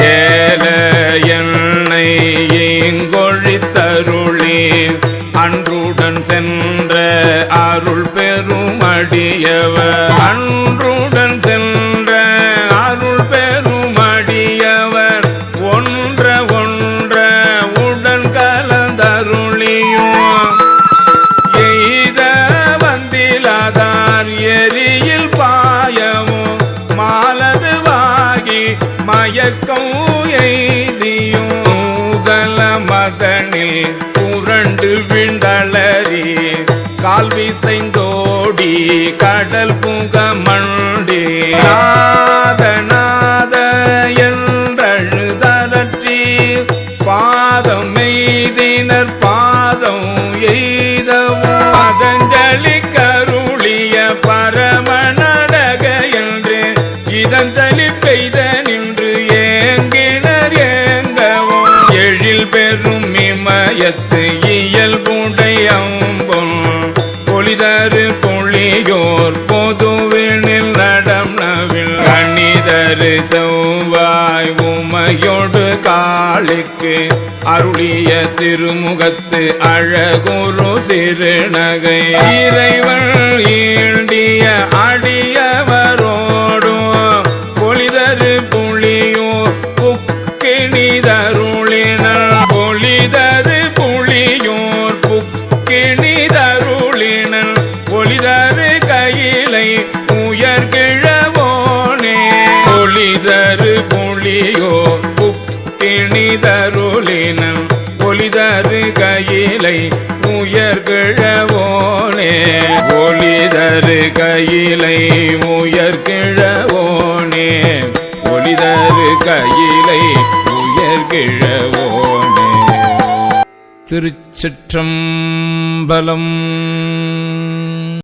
ஏல என்னை இங்கொழித்தருளி அன்றுடன் சென்ற அருள் பெருமடியவர் அன்றுடன் சென்ற அருள் பெருமடியவர் ஒன்ற ஒன்ற உடன் கலந்தருளியும் எய்த வந்திலாதார் எரியில் பாயவும் மாலதுவாகி மயக்கம் எய்தியும் நூதல மதனில் புரண்டு விண்டளறி கால் விசைந்தோடி கடல் புக மண்டி நாத நாத என்றழுதலற்றி பாதம் எய்தினர் பாதம் எய்தவும் பதஞ்சலி கருளிய பரமநடக என்று இதஞ்சலி பெய்த நின்று ஏங்கினர் ஏங்கவும் எழில் பெரும் இமயத்து இயல்புடையம்பொன் பொலிதரு பொழியோர் பொதுவினில் நடம் நவில் கணிதரு செவ்வாய் உமையொடு காளிக்கு அருளிய திருமுகத்து அழகுரு சிறுநகை இறைவன் ஈண்டிய அடியவரோடும் பொலிதரு புளியோ புக்கினிதருளினர் பொலிதரு புளியோர் புக்கினிதருளினர் பொலிதரு கையிலை உயர்கிழவோனே பொலிதரு புளியோ புக்கினிதருளினர் பொலிதரு கையிலை உயர்கிழவோனே பொலிதரு கையிலை உயர்கிழவோனே பொலிதரு கையிலை உயர்கிழவோனே. திருச்சிற்றம்பலம்.